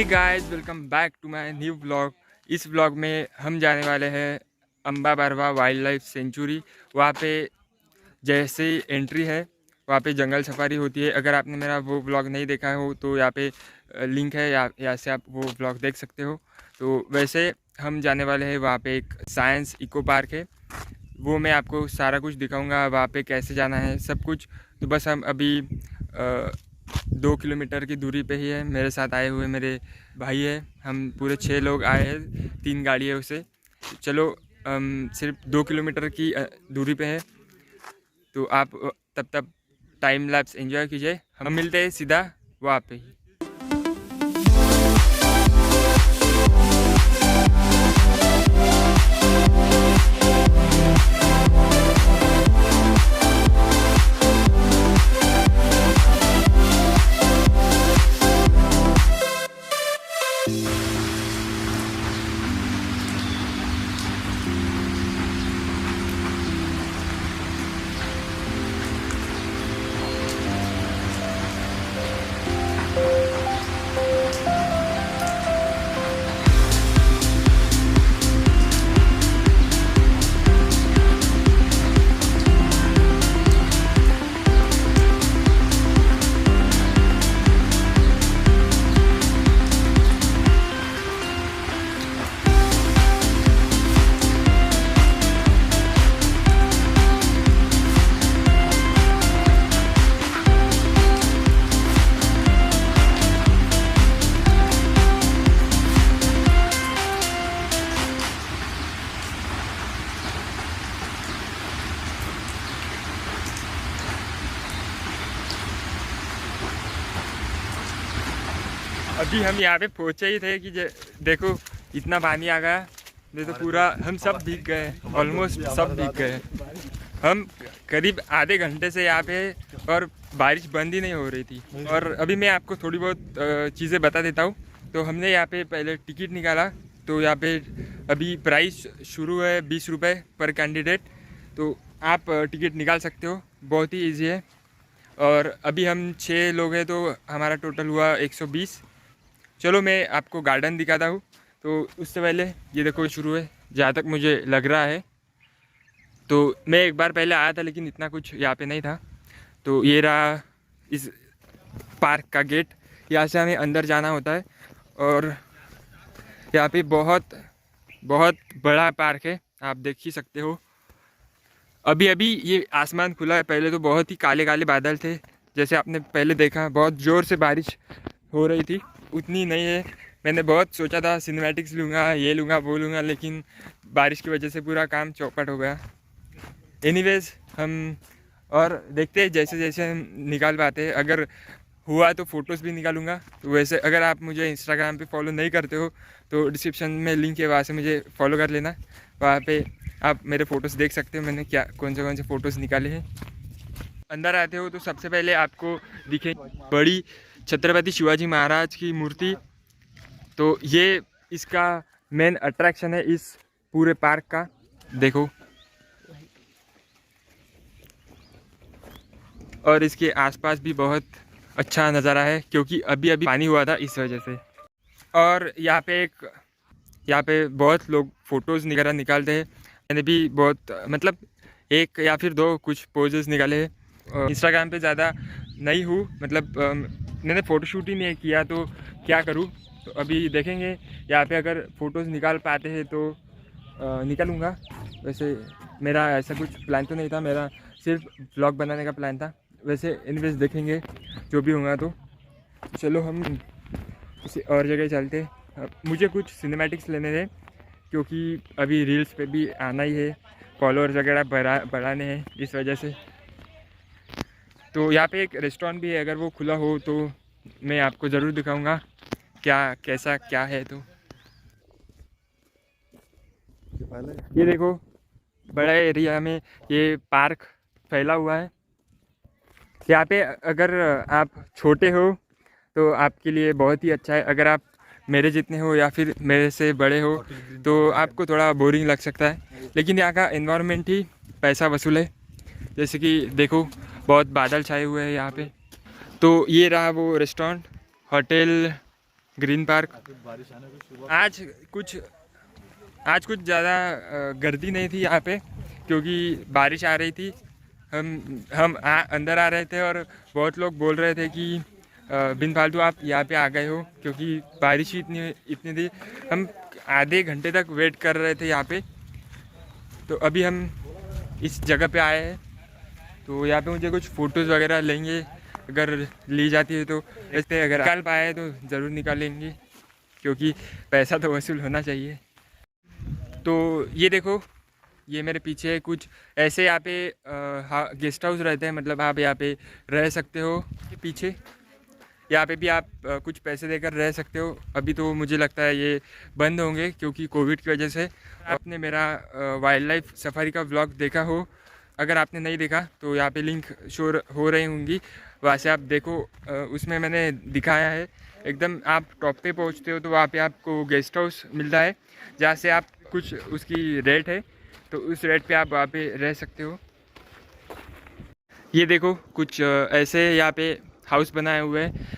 Hey guys, welcome back to my new vlog. इस vlog में हम जाने वाले हैं Ambabarwa wildlife sanctuary. वहाँ पे जैसे ही एंट्री है वहाँ पे जंगल सफारी होती है। अगर आपने मेरा वो व्लॉग नहीं देखा हो तो यहाँ पे लिंक है, यहाँ से आप वो व्लॉग देख सकते हो। तो वैसे हम जाने वाले हैं वहाँ पे, एक साइंस इको पार्क है, वो मैं आपको सारा कुछ दिखाऊंगा, वहाँ पे कैसे जाना है सब कुछ। तो बस हम अभी 2 किलोमीटर की दूरी पे ही है। मेरे साथ आए हुए मेरे भाई है, हम पूरे 6 लोग आए हैं, 3 गाड़ी है उसे। चलो सिर्फ 2 किलोमीटर की दूरी पे है, तो आप तब तक टाइम लैप्स एंजॉय कीजिए। हम मिलते हैं सीधा वहाँ पे ही। अभी हम यहाँ पे पहुँचे ही थे कि देखो इतना पानी आ गया। नहीं तो पूरा हम सब भीग गए, ऑलमोस्ट सब भीग गए। हम करीब आधे घंटे से यहाँ पे, और बारिश बंद ही नहीं हो रही थी। और अभी मैं आपको थोड़ी बहुत चीज़ें बता देता हूँ। तो हमने यहाँ पे पहले टिकट निकाला, तो यहाँ पे अभी प्राइस शुरू है 20 रुपये पर कैंडिडेट। तो आप टिकट निकाल सकते हो, बहुत ही ईजी है। और अभी हम 6 लोग हैं, तो हमारा टोटल हुआ 120। चलो मैं आपको गार्डन दिखाता हूँ। तो उससे पहले ये देखो शुरू है, जहाँ तक मुझे लग रहा है। तो मैं एक बार पहले आया था, लेकिन इतना कुछ यहाँ पे नहीं था। तो ये रहा इस पार्क का गेट, यहाँ से हमें अंदर जाना होता है। और यहाँ पे बहुत बहुत बड़ा पार्क है, आप देख ही सकते हो। अभी अभी ये आसमान खुला है, पहले तो बहुत ही काले काले बादल थे। जैसे आपने पहले देखा, बहुत ज़ोर से बारिश हो रही थी, उतनी नहीं है। मैंने बहुत सोचा था सिनेमैटिक्स लूँगा, ये लूँगा वो लूँगा, लेकिन बारिश की वजह से पूरा काम चौपट हो गया। एनीवेज हम और देखते हैं, जैसे जैसे हम निकाल पाते हैं। अगर हुआ तो फ़ोटोज़ भी निकालूंगा। तो वैसे अगर आप मुझे इंस्टाग्राम पे फॉलो नहीं करते हो तो डिस्क्रिप्शन में लिंक है, वहाँ से मुझे फॉलो कर लेना। वहाँ पे आप मेरे फ़ोटोज़ देख सकते हो, मैंने कौन से फ़ोटोज़ निकाले हैं। अंदर आते हो तो सबसे पहले आपको दिखे बड़ी छत्रपति शिवाजी महाराज की मूर्ति। तो ये इसका मेन अट्रैक्शन है इस पूरे पार्क का। देखो, और इसके आसपास भी बहुत अच्छा नज़ारा है, क्योंकि अभी अभी पानी हुआ था इस वजह से। और यहाँ पे बहुत लोग फ़ोटोज़ वगैरह निकालते हैं। मैंने भी बहुत, मतलब 1 या फिर 2 कुछ पोजेस निकाले हैं। इंस्टाग्राम पे ज़्यादा नहीं हूँ, मतलब मैंने फ़ोटोशूट ही नहीं किया, तो क्या करूँ। तो अभी देखेंगे यहाँ पे, अगर फ़ोटोज़ निकाल पाते हैं तो निकालूँगा। वैसे मेरा ऐसा कुछ प्लान तो नहीं था, मेरा सिर्फ ब्लॉग बनाने का प्लान था। वैसे इनवेस्ट देखेंगे जो भी होगा। तो चलो हम किसी और जगह चलते। मुझे कुछ सिनेमैटिक्स लेने थे, क्योंकि अभी रील्स पे भी आना ही है, फॉलोअर्स वगैरह बढ़ाने हैं, इस वजह से। तो यहाँ पे एक रेस्टोरेंट भी है, अगर वो खुला हो तो मैं आपको ज़रूर दिखाऊंगा कैसा क्या है। तो ये देखो, बड़ा एरिया में ये पार्क फैला हुआ है। यहाँ पे अगर आप छोटे हो तो आपके लिए बहुत ही अच्छा है। अगर आप मेरे जितने हो या फिर मेरे से बड़े हो तो आपको थोड़ा बोरिंग लग सकता है, लेकिन यहाँ का एनवायरनमेंट ही पैसा वसूल है। जैसे कि देखो, बहुत बादल छाए हुए हैं यहाँ पे। तो ये रहा वो रेस्टोरेंट, होटल ग्रीन पार्क। आज कुछ ज़्यादा गर्दी नहीं थी यहाँ पे, क्योंकि बारिश आ रही थी। हम अंदर आ रहे थे और बहुत लोग बोल रहे थे कि बिन फालतू आप यहाँ पे आ गए हो, क्योंकि बारिश ही इतनी थी। हम आधे घंटे तक वेट कर रहे थे यहाँ पे। तो अभी हम इस जगह पे आए हैं, तो यहाँ पे मुझे कुछ फ़ोटोज़ वगैरह लेंगे, अगर ली जाती है तो। ऐसे अगर निकाल पाए तो ज़रूर निकालेंगे, क्योंकि पैसा तो वसूल होना चाहिए। तो ये देखो, ये मेरे पीछे कुछ ऐसे यहाँ पे गेस्ट हाउस रहते हैं, मतलब आप यहाँ पे रह सकते हो। पीछे यहाँ पे भी आप कुछ पैसे देकर रह सकते हो। अभी तो मुझे लगता है ये बंद होंगे, क्योंकि कोविड की वजह से। आपने मेरा वाइल्ड लाइफ सफारी का व्लॉग देखा हो, अगर आपने नहीं देखा तो यहाँ पे लिंक शो हो रही होंगी, वहाँ से आप देखो। उसमें मैंने दिखाया है। एकदम आप टॉप पे पहुँचते हो तो वहाँ पे आपको गेस्ट हाउस मिलता है, जहाँ से आप कुछ उसकी रेट है, तो उस रेट पे आप वहाँ पे रह सकते हो। ये देखो, कुछ ऐसे यहाँ पे हाउस बनाए हुए हैं,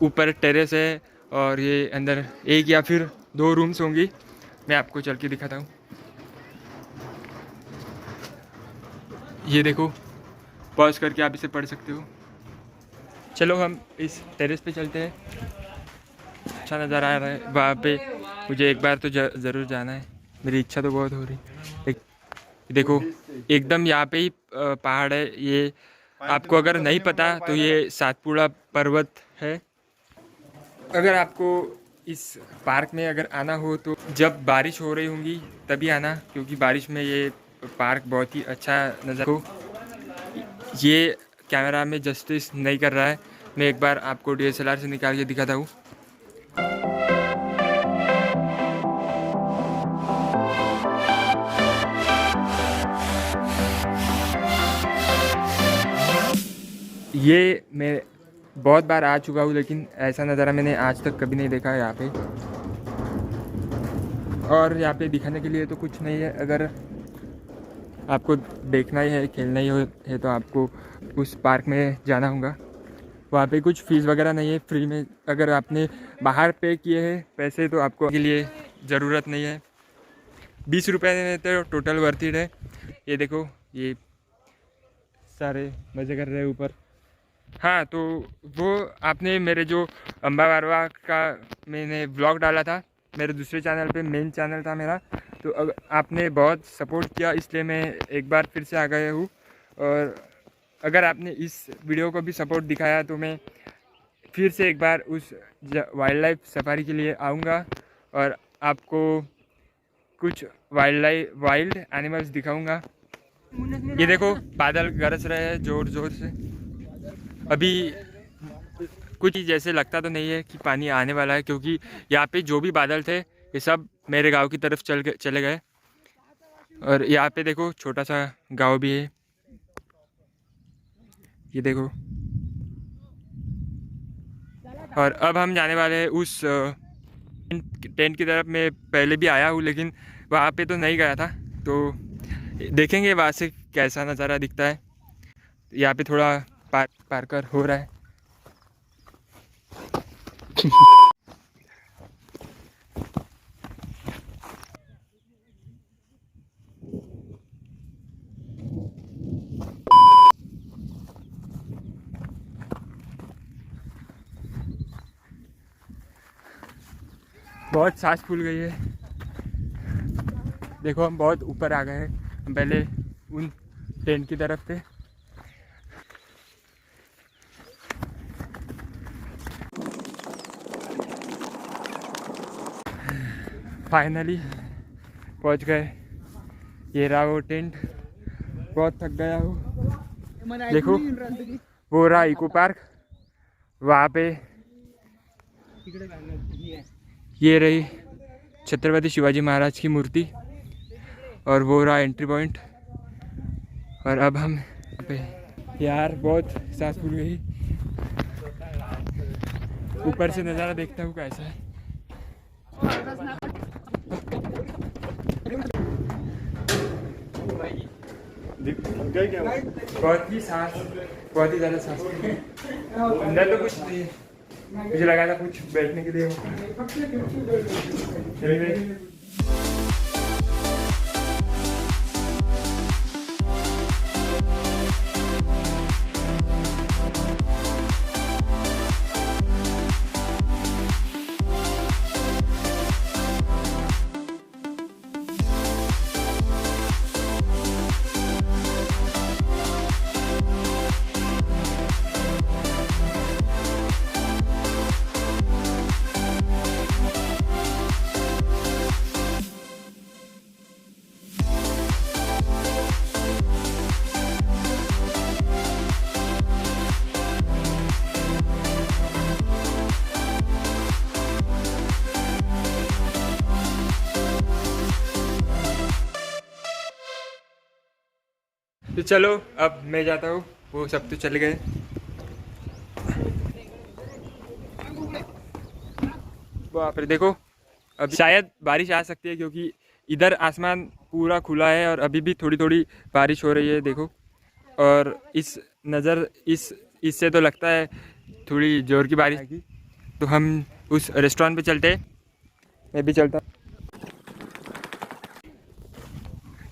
ऊपर टेरेस है, और ये अंदर एक या फिर 2 रूम्स होंगी। मैं आपको चल के दिखाता हूँ। ये देखो, पॉज करके आप इसे पढ़ सकते हो। चलो हम इस टेरेस पे चलते हैं। अच्छा नज़ारा आ रहा है वहाँ पे, मुझे एक बार तो ज़रूर जाना है, मेरी इच्छा तो बहुत हो रही। देखो, एकदम यहाँ पे ही पहाड़ है। ये आपको अगर नहीं पता तो ये सातपुड़ा पर्वत है। अगर आपको इस पार्क में अगर आना हो तो जब बारिश हो रही होंगी तभी आना, क्योंकि बारिश में ये पार्क बहुत ही अच्छा नज़र हो। ये कैमरा में जस्टिस नहीं कर रहा है, मैं एक बार आपको DSLR से निकाल के दिखाता हूँ। ये मैं बहुत बार आ चुका हूँ, लेकिन ऐसा नज़ारा मैंने आज तक कभी नहीं देखा है यहाँ पे। और यहाँ पे दिखाने के लिए तो कुछ नहीं है। अगर आपको देखना ही है, खेलना ही है, तो आपको उस पार्क में जाना होगा। वहाँ पे कुछ फ़ीस वगैरह नहीं है, फ्री में। अगर आपने बाहर पे किए हैं पैसे तो आपको के लिए ज़रूरत नहीं है। 20 रुपये में तो टोटल वर्थ इट है। ये देखो, ये सारे मज़े कर रहे हैं ऊपर। हाँ, तो वो आपने मेरे जो अम्बा बारवा का मैंने ब्लॉग डाला था मेरे दूसरे चैनल पे, मेन चैनल था मेरा, तो आपने बहुत सपोर्ट किया, इसलिए मैं एक बार फिर से आ गया हूँ। और अगर आपने इस वीडियो को भी सपोर्ट दिखाया तो मैं फिर से एक बार उस वाइल्ड लाइफ सफारी के लिए आऊँगा और आपको कुछ वाइल्ड एनिमल्स दिखाऊँगा। ये देखो, बादल गरज रहे हैं ज़ोर ज़ोर से। अभी कुछ जैसे लगता तो नहीं है कि पानी आने वाला है, क्योंकि यहाँ पे जो भी बादल थे ये सब मेरे गांव की तरफ चले गए। और यहाँ पे देखो, छोटा सा गांव भी है, ये देखो। और अब हम जाने वाले हैं उस टेंट की तरफ। मैं पहले भी आया हूँ, लेकिन वहाँ पे तो नहीं गया था, तो देखेंगे वहाँ से कैसा नज़ारा दिखता है। यहाँ पे थोड़ा पार्कर हो रहा है। बहुत सांस फूल गई है। देखो, हम बहुत ऊपर आ गए हैं। हम पहले उन टेंट की तरफ थे। फाइनली पहुंच गए। ये रहा वो टेंट। बहुत थक गया हूँ। देखो, वो रहा इको पार्क, वहाँ पे ये रही छत्रपति शिवाजी महाराज की मूर्ति, और वो रहा एंट्री पॉइंट। और अब हम पे, यार बहुत सांस फूल गई। ऊपर से नज़ारा देखता हूँ कैसा है। बहुत ही ज़्यादा सांस, अंदर तो कुछ नहीं है। मुझे लगा था कुछ बैठने के लिए तो चलो अब मैं जाता हूँ, वो सब तो चले गए। वहाँ पर देखो अब शायद बारिश आ सकती है क्योंकि इधर आसमान पूरा खुला है और अभी भी थोड़ी थोड़ी बारिश हो रही है देखो। और इससे तो लगता है थोड़ी ज़ोर की बारिश आएगी। तो हम उस रेस्टोरेंट पे चलते हैं, मैं भी चलता।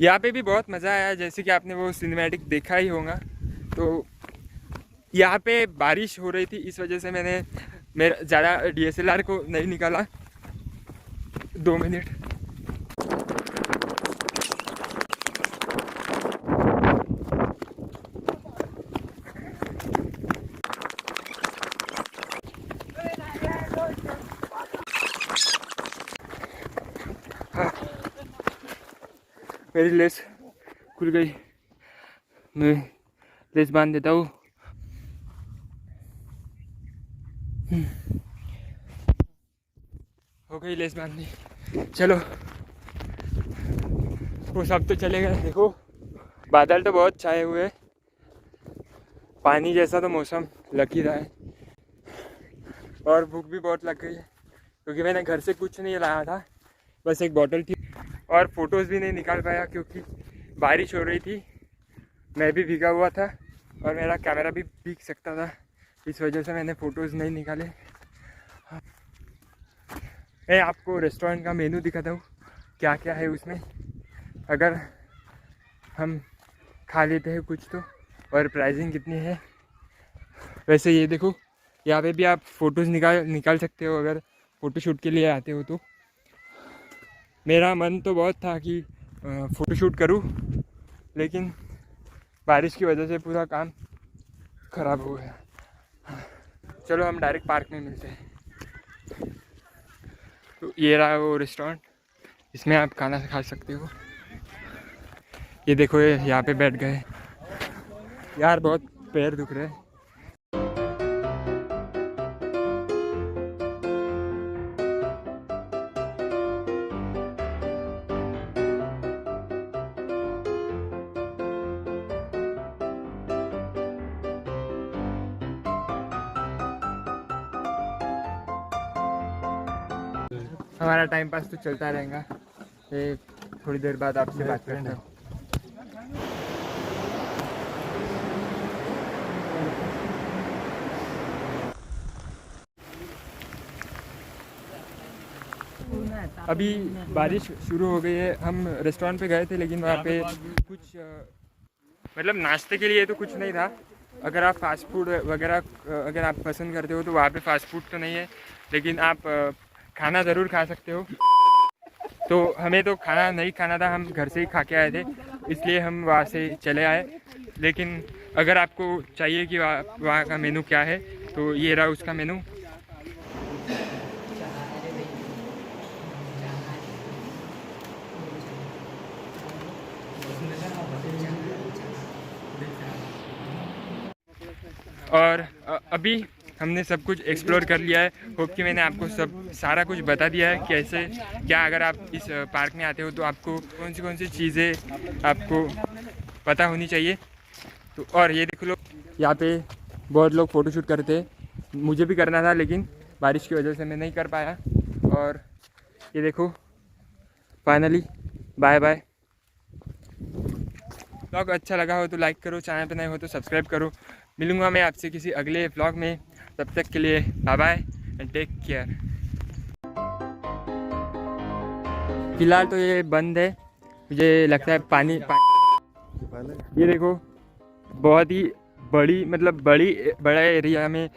यहाँ पे भी बहुत मज़ा आया, जैसे कि आपने वो सिनेमैटिक देखा ही होगा। तो यहाँ पे बारिश हो रही थी, इस वजह से मैंने मेरा ज़्यादा DSLR को नहीं निकाला। 2 मिनट। हाँ, मेरी लेस खुल गई, मैं लेस बांध देता हूँ। हो गई लेस बांधनी। चलो, वो सब तो चले गए। देखो बादल तो बहुत छाए हुए, पानी जैसा तो मौसम लग ही रहा है। और भूख भी बहुत लग गई है क्योंकि मैंने घर से कुछ नहीं लाया था, बस एक बोतल थी। और फ़ोटोज़ भी नहीं निकाल पाया क्योंकि बारिश हो रही थी, मैं भी भीगा हुआ था और मेरा कैमरा भी भीग सकता था, इस वजह से मैंने फ़ोटोज़ नहीं निकाले। मैं आपको रेस्टोरेंट का मेनू दिखाता हूँ क्या क्या है उसमें, अगर हम खा लेते हैं कुछ तो, और प्राइसिंग कितनी है। वैसे ये देखो, यहाँ पे भी आप फ़ोटोज़ निकाल सकते हो अगर फ़ोटोशूट के लिए आते हो तो। मेरा मन तो बहुत था कि फ़ोटोशूट करूँ, लेकिन बारिश की वजह से पूरा काम ख़राब हो गया। चलो हम डायरेक्ट पार्क में मिलते हैं। तो ये रहा वो रेस्टोरेंट, इसमें आप खाना खा सकते हो। ये देखो, ये यहाँ पे बैठ गए यार, बहुत पैर दुख रहे हैं। हमारा टाइम पास तो चलता रहेगा। ये थोड़ी देर बाद आपसे बात करते हैं। अभी बारिश शुरू हो गई है। हम रेस्टोरेंट पे गए थे, लेकिन वहाँ पे कुछ मतलब नाश्ते के लिए तो कुछ नहीं था। अगर आप फास्ट फूड वगैरह अगर आप पसंद करते हो तो वहाँ पे फास्ट फूड तो नहीं है, लेकिन आप खाना ज़रूर खा सकते हो। तो हमें तो खाना नहीं खाना था, हम घर से ही खा के आए थे, इसलिए हम वहाँ से चले आए। लेकिन अगर आपको चाहिए कि वहाँ का मेनू क्या है, तो ये रहा उसका मेनू। और अभी हमने सब कुछ एक्सप्लोर कर लिया है। होप कि मैंने आपको सारा कुछ बता दिया है कैसे क्या। अगर आप इस पार्क में आते हो तो आपको कौन सी चीज़ें आपको पता होनी चाहिए। तो और ये देख लो, यहाँ पे बहुत लोग फ़ोटोशूट करते हैं, मुझे भी करना था लेकिन बारिश की वजह से मैं नहीं कर पाया। और ये देखो, फाइनली बाय बाय। व्लॉग अच्छा लगा हो तो लाइक करो, चैनल पे नए हो तो सब्सक्राइब करो। मिलूँगा मैं आपसे किसी अगले व्लॉग में। तब तक के लिए bye bye and take care. फिलहाल तो ये बंद है, मुझे लगता है पानी ये देखो बहुत ही बड़ी मतलब बड़ा एरिया में